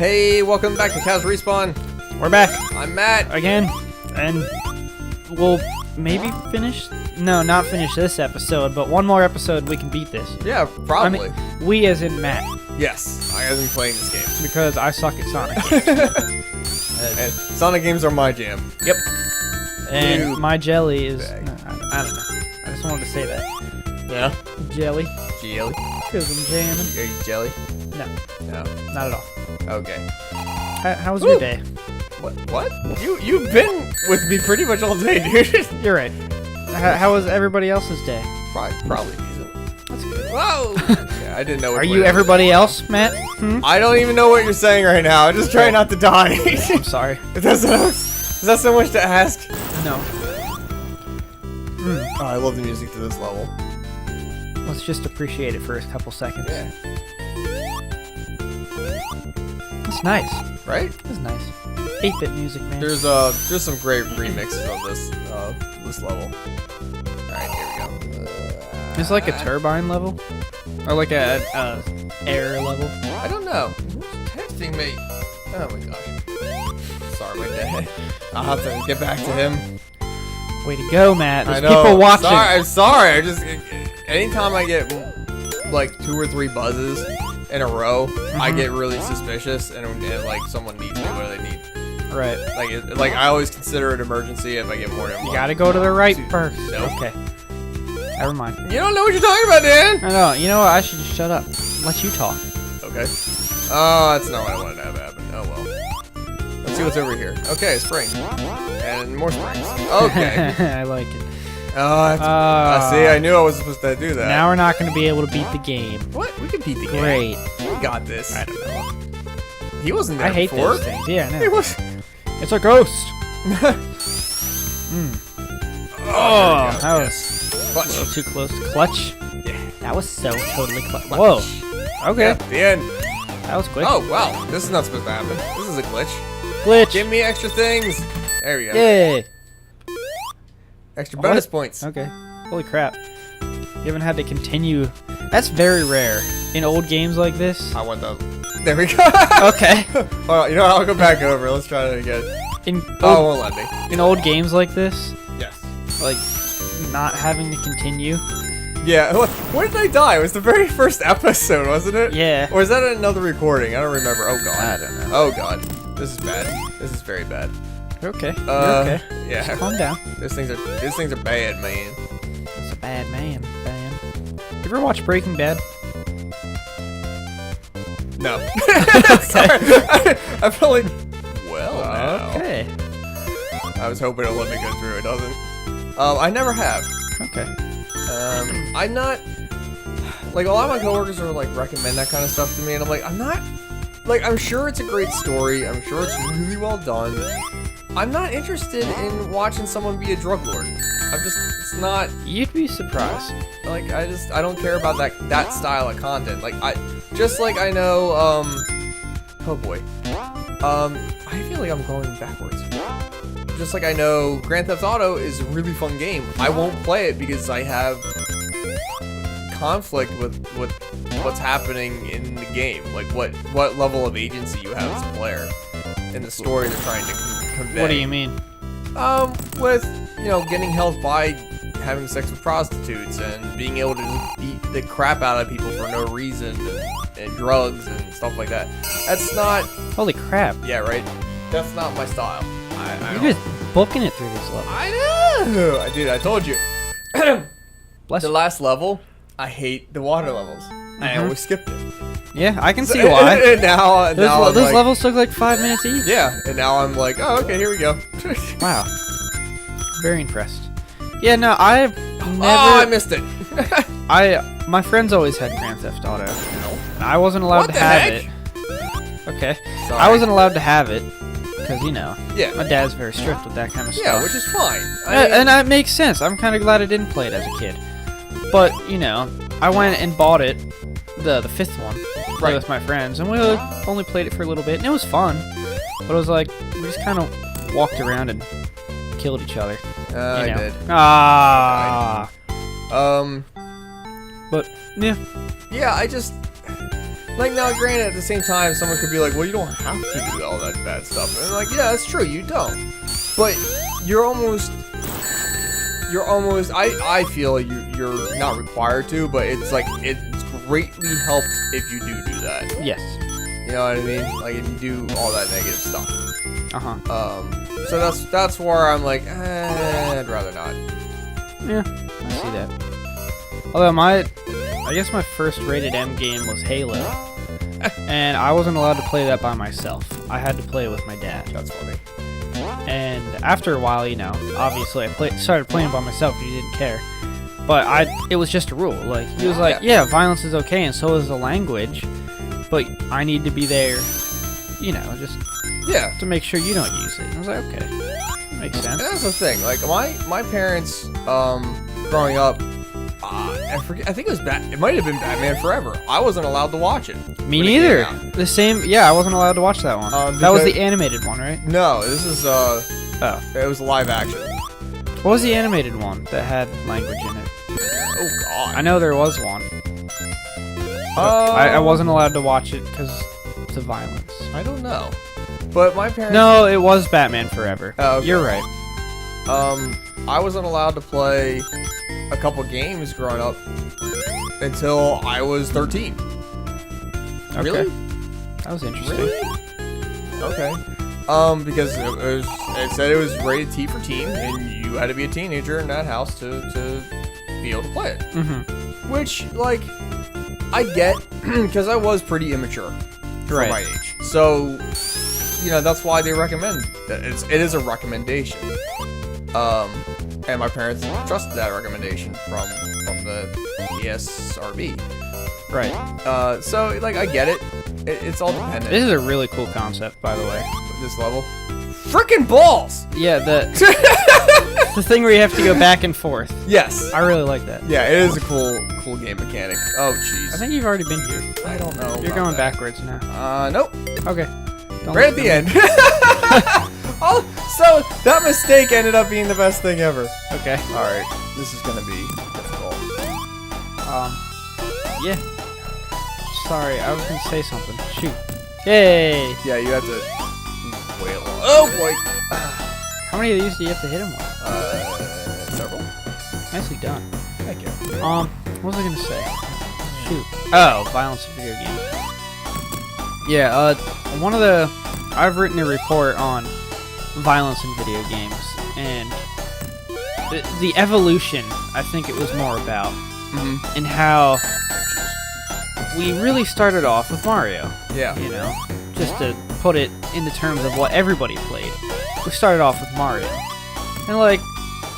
Hey, welcome back to Cows Respawn. We're back I'm Matt. again, and we'll maybe finish. No, not finish this episode, but one more episode we can beat this. Yeah, probably. I mean, we as in Matt, Yes, I have been playing this game. because I suck at Sonic. And Sonic games are my jam. Yep. And Ew. my jelly is. Bag. No, I don't know. I just wanted to say that. Yeah. Jelly, Jelly? because I'm jamming. Are you jelly? No, No. not at all. Okay. How was your day? What? You've been with me pretty much all day, dude. You're right. How was everybody else's day? Probably decent. That's good. Whoa! Yeah, I didn't know. Are you everybody else, Matt? Hmm? I don't even know what you're saying right now. I'm just trying not to die. I'm sorry. Is that so much to ask? No. Oh, I love the music to this level. Let's just appreciate it for a couple seconds. Yeah. It's nice. Right? It's nice. 8-bit music, man. There's some great remixes of this level. Alright, here we go. It's like a turbine level, or like a air level. I don't know. Who's texting me? Oh my gosh. Sorry, my dad. I'll have to get back to him. Way to go, Matt. There's I know. people watching. I'm sorry. I just anytime I get like 2 or 3 buzzes in a row, I get really suspicious, and like someone needs me. What do they need? Right. Like I always consider it emergency if I get more than You one. gotta go to the right first. Nope. Okay. Never mind. You don't know what you're talking about, Dan. I know. You know what? I should just shut up. Let you talk. Okay. Oh, that's not what I wanted to have happen. Oh well. Let's see what's over here. Okay, spring. And more springs. Okay. I like it. Oh, see, I knew I wasn't supposed to do that. Now we're not going to be able to beat the game. What? We can beat the game. Great. We got this. I don't know. He wasn't there I hate before. those things. Yeah, I He know. was. It's a ghost. Oh, That was a clutch. little too close. Clutch? Yeah. That was so totally clutch. Whoa. Okay. Yeah, the end. That was quick. Oh, wow. This is not supposed to happen. This is a glitch. Glitch. Give me extra things. There we go. Yay. Extra bonus points. Okay. Holy crap. You haven't had to continue. That's very rare. In old games like this. I want those. There we go. Okay. Hold on, you know what? I'll go back over. Let's try that again. In Oh, it old, won't let me. in old games like this, Yes. like not having to continue. Yeah. Where did I die? It was the very first episode, wasn't it? Yeah. Or is that another recording? I don't remember. Oh, God. I don't know. Oh, God. This is bad. This is very bad. Okay. You're okay. Yeah. Just calm down. These things are bad, man. It's a bad man. You ever watch Breaking Bad? No. Sorry. I felt like. Well, now. Okay. I was hoping it'll let me go through. It doesn't. I never have. Okay. I'm not. Like, a lot of my coworkers are like recommend that kind of stuff to me, and I'm like, I'm not. Like, I'm sure it's a great story. I'm sure it's really well done. I'm not interested in watching someone be a drug lord. It's not. You'd be surprised. Like, I don't care about that style of content. Like, I know, oh boy. I feel like I'm going backwards. Just like I know Grand Theft Auto is a really fun game. I won't play it because I have conflict with what's happening in the game. Like, what level of agency you have as a player in the story they're trying to convey. What do you mean? With, getting health by having sex with prostitutes and being able to just beat the crap out of people for no reason and drugs and stuff like that. That's not, Holy crap. yeah, right? That's not my style. You're just booking it through this level. I know! I told you. Bless The you. last level, I hate the water levels. I always skipped it. Yeah, I can see why. And now I'm Those like, levels took like 5 minutes each. yeah, and now I'm like, oh, okay, here we go. Wow. Very impressed. Yeah, no, I've never. Oh, I missed it. My friends always had Grand Theft Auto. I wasn't allowed What to the have heck? it. Okay. Sorry. I wasn't allowed to have it because Yeah. my dad's very strict with that kind of Yeah, stuff. which is fine. And that makes sense. I'm kind of glad I didn't play it as a kid. But I went and bought it, the fifth one, Right. with my friends, and we only played it for a little bit, and it was fun. But it was like we just kind of walked around and killed each other. I did. Ah. Um, But yeah. yeah, Like, now, granted, at the same time, someone could be like, well, you don't have to do all that bad stuff. And like, yeah, that's true, you don't. But you're almost, I feel like you're not required to, but it's like, it's greatly helped if you do that. Yes. You know what I mean? Like, if you do all that negative stuff. Uh-huh. So that's where I'm like, I'd rather not. Yeah, I see that. Although I guess my first rated M game was Halo. And I wasn't allowed to play that by myself. I had to play it with my dad. That's funny. And after a while, you know, obviously I started playing by myself because he didn't care. But it was just a rule. Like, he was like, yeah, violence is okay, and so is the language. But I need to be there, you know, just to make sure you don't use it. And I was like, okay, that makes sense. And that's the thing. Like, my parents, growing up, I forget. I think it might have been Batman Forever. I wasn't allowed to watch it. Me neither. The same. Yeah, I wasn't allowed to watch that one. That was the animated one, right? No, this is it was live action. What was the animated one that had language in it? Oh God. I know there was one. I wasn't allowed to watch it because of the violence. I don't know. But my parents. No, it was Batman Forever. Oh, okay. You're right. I wasn't allowed to play a couple games growing up until I was 13. Okay. Really? That was interesting. Really? Okay. Because it said it was rated T for teen, and you had to be a teenager in that house to be able to play it. Mm-hmm. Which, like, I get, because I was pretty immature for Right. my age. So, you know, that's why they recommend that. It is a recommendation. And my parents trusted that recommendation from the ESRB. Right. So, like, I get it. It's all dependent. This is a really cool concept, by the way. This level. Frickin' balls! Yeah, the thing where you have to go back and forth. Yes. I really like that. Yeah, it is a cool game mechanic. Oh, jeez. I think you've already been here. I don't know. You're going backwards now. Nope. Okay. Right at the end. Oh, so that mistake ended up being the best thing ever. Okay. All right, this is gonna be difficult. Yeah. Sorry, I was gonna say something. Shoot. Yay! Yeah, you have to wait a long. Oh boy. How many of these do you have to hit him with? Several. Nicely done. Thank you. What was I gonna say? Shoot. Oh, violence in video games. Yeah, I've written a report on violence in video games, and the evolution, I think it was more about, and how we really started off with Mario. Yeah. You know, just to put it in the terms of what everybody played. We started off with Mario. And, like,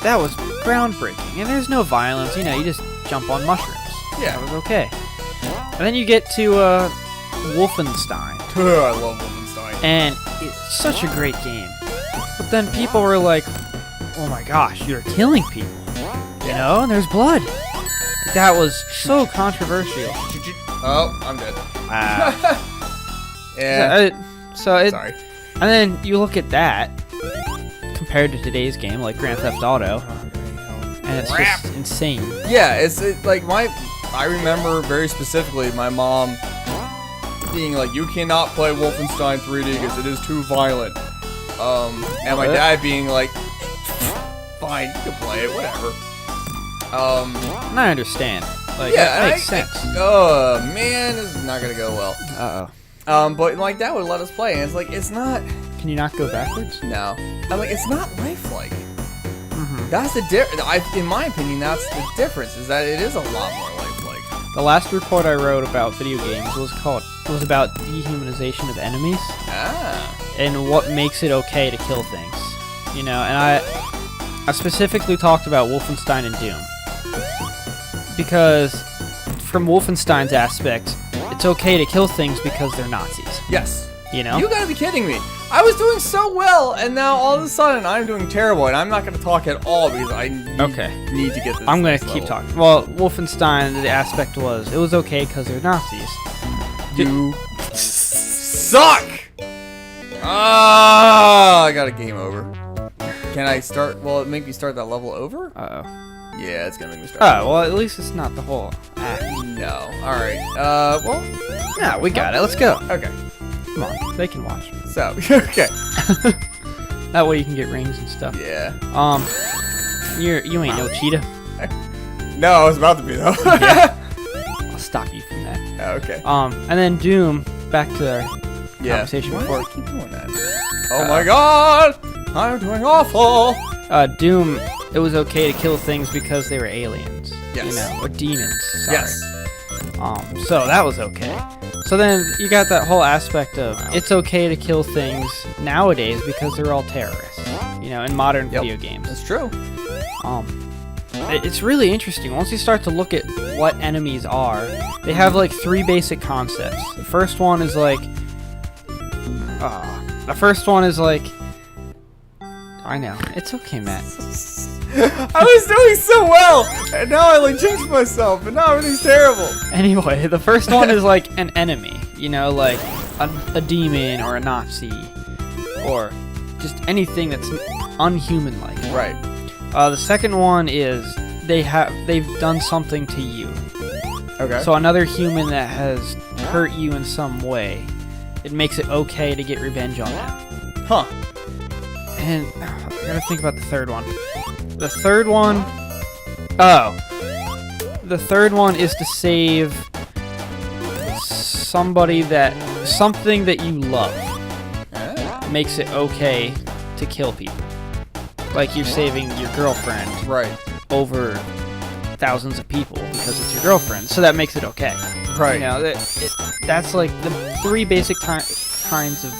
that was groundbreaking. And there's no violence, you know, you just jump on mushrooms. Yeah. That was okay. And then you get to, Wolfenstein. I love Wolfenstein. And it's such a great game. But then people were like, oh my gosh, you're killing people. You know, and there's blood. That was so controversial. Oh, I'm dead. Yeah. Sorry. And then you look at that compared to today's game, like Grand Theft Auto, and it's just insane. Yeah, it's like I remember very specifically my mom being like, "You cannot play Wolfenstein 3D because it is too violent," and my dad being like, "Fine, you can play it, whatever." And I understand. Like, yeah, that makes sense. Oh man, this is not gonna go well. Uh-oh. But like that would let us play, and it's like it's not. Can you not go backwards? No, I'm like it's not lifelike. Mm-hmm. That's the in my opinion, that's the difference. Is that it is a lot more lifelike. The last report I wrote about video games was about dehumanization of enemies. And what makes it okay to kill things. You know, and I specifically talked about Wolfenstein and Doom. Because from Wolfenstein's aspect, it's okay to kill things because they're Nazis. Yes. You know? You gotta be kidding me. I was doing so well, and now all of a sudden I'm doing terrible, and I'm not gonna talk at all because I need to get this. I'm gonna keep talking. Well, Wolfenstein, the aspect was, it was okay because they're Nazis. You suck! Ah, I got a game over. Can I start? Will it make me start that level over? Uh-oh. Yeah, it's gonna make me start. Oh, well, at least it's not the whole act. No. All right. Well. Yeah, we got it. Let's go. Okay. Come on, they can watch. So. Okay. That way you can get rings and stuff. Yeah. You ain't no cheetah. No, I was about to be though. Yeah. I'll stop you from that. Okay. And then Doom. Back to our conversation Why before. do I keep doing that? Oh my God! I'm doing awful. Doom. It was okay to kill things because they were aliens. Yes. You know, or demons. Sorry. Yes. So that was okay. So then you got that whole aspect of it's okay to kill things nowadays because they're all terrorists. You know, in modern video games. That's true. It's really interesting. Once you start to look at what enemies are, they have like 3 basic concepts. The first one is like, I know. It's okay, Matt. I was doing so well, and now I like jinxed myself, and now everything's terrible. Anyway, the first one is like an enemy. You know, like a demon or a Nazi, or just anything that's unhuman-like. Right. The second one is they've done something to you. Okay. So another human that has hurt you in some way, it makes it okay to get revenge on them. Huh. And I gotta think about the third one. The third one is to save something that you love. Makes it okay to kill people. Like you're saving your girlfriend Right. over thousands of people because it's your girlfriend, so that makes it okay. Right. You know, that's like the 3 basic kinds of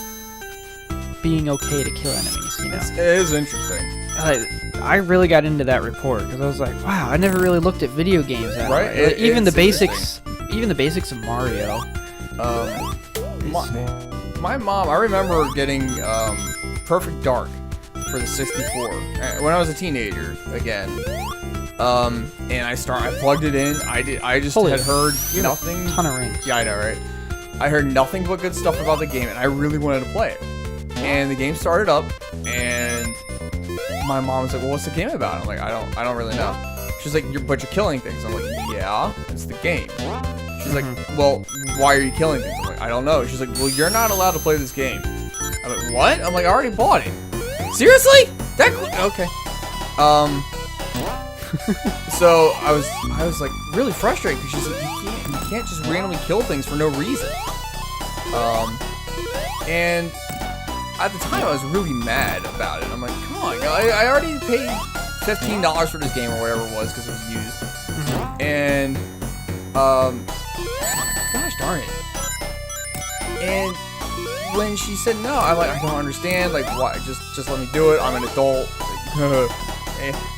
being okay to kill enemies. You know, It is interesting. I really got into that report because I was like, wow, I never really looked at video games that Right, way. Like, even the basics of Mario. My mom, I remember getting Perfect Dark for the 64 when I was a teenager again. And I plugged it in. I just had heard nothing. Ton of rings. Yeah, I know, right? I heard nothing but good stuff about the game, and I really wanted to play it. And the game started up, and my mom was like, "Well, what's the game about?" I'm like, "I don't really know." She's like, "But you're killing things." I'm like, "Yeah, it's the game." She's like, "Well, why are you killing things?" I'm like, "I don't know." She's like, "Well, you're not allowed to play this game." I'm like, "What?" I'm like, "I already bought it." Seriously? Okay. So I was like really frustrated because she's like, you can't just randomly kill things for no reason. And at the time I was really mad about it. I'm like, come on, I already paid $15 for this game or whatever it was because it was used. And gosh darn it. And when she said no, I'm like, I don't understand. Like, why? Just let me do it. I'm an adult.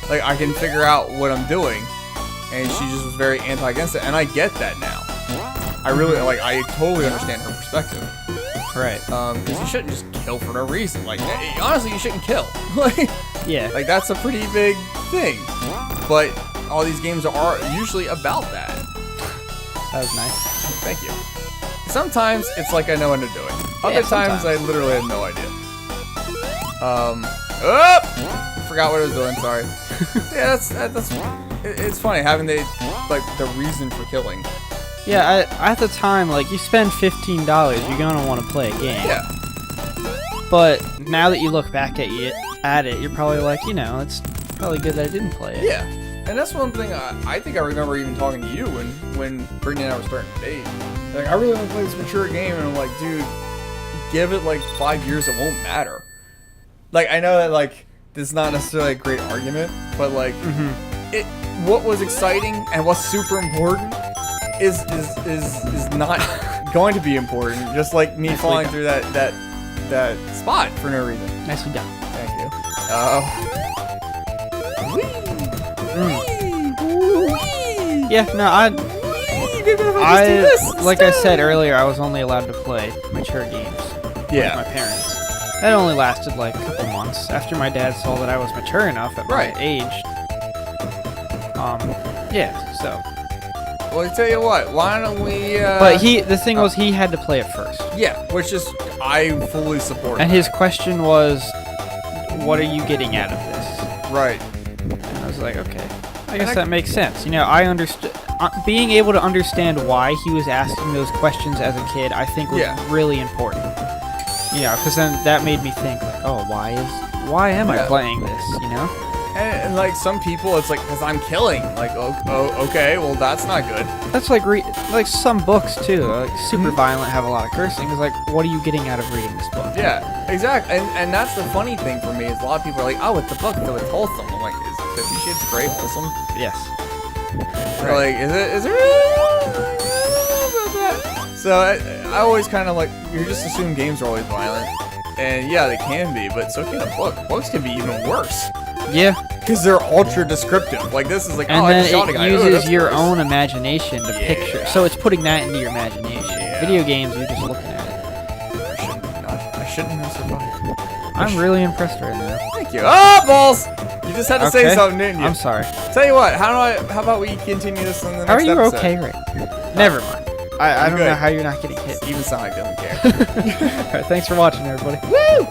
Like, I can figure out what I'm doing. And she just was very anti-against it. And I get that now. I really, like, I totally understand her perspective. Right. Because you shouldn't just kill for no reason. Like, honestly, you shouldn't kill. Like, yeah. Like, that's a pretty big thing. But all these games are usually about that. That was nice. Thank you. Sometimes it's like I know what I'm doing. Other times I literally have no idea. Forgot what I was doing. Sorry. Yeah, that's. It's funny having the reason for killing. Yeah, at the time, like, you spend $15, you're gonna want to play a game. Yeah. But now that you look back at it, you're probably like, you know, it's probably good that I didn't play it. Yeah. And that's one thing I think I remember even talking to you when Brittany and I were starting to date. Like, I really want to play this mature game, and I'm like, dude, give it like 5 years, it won't matter. Like, I know that like this is not necessarily a great argument, but like, what was exciting and what's super important is not going to be important. Just like me falling through that spot for no reason. Nicely done. Thank you. Yeah, no, like I said earlier, I was only allowed to play mature games with my parents. That only lasted like a couple months after my dad saw that I was mature enough at my age. Yeah, so. Well, I tell you what, why don't we? But the thing was, he had to play it first. Yeah, which is I fully support. And his question was, "What are you getting out of this?" Right. And I was like, okay. I guess that makes sense. You know, I understood. Being able to understand why he was asking those questions as a kid, I think was really important. You know, because then that made me think, like, oh, why am I playing this? You know? And like some people, it's like, because I'm killing. Like, oh, okay, well that's not good. That's like some books too. Like super violent, have a lot of cursing. It's like, what are you getting out of reading this book? Yeah, exactly. And that's the funny thing for me is a lot of people are like, oh, it's a book, so it's wholesome. I'm like, is 50 Shades Grey wholesome? Yes. They're like, is it really? So I always kind of like, you just assume games are always violent. And yeah, they can be, but so can a book. Books can be even worse. Yeah. Because they're ultra descriptive. Like this is like, and oh, then I shot a guy. it uses that's your gross. own imagination to picture. So it's putting that into your imagination. Yeah. Video games, you're just looking at it. I shouldn't have survived. I'm really impressed right now. Thank you. Oh, balls! You just had to say something, didn't you? I'm sorry. Tell you what, how about we continue this in the next episode? How are you okay right now? Never mind. I don't know how you're not getting hit. Even Sonic doesn't care. Alright, thanks for watching, everybody. Woo!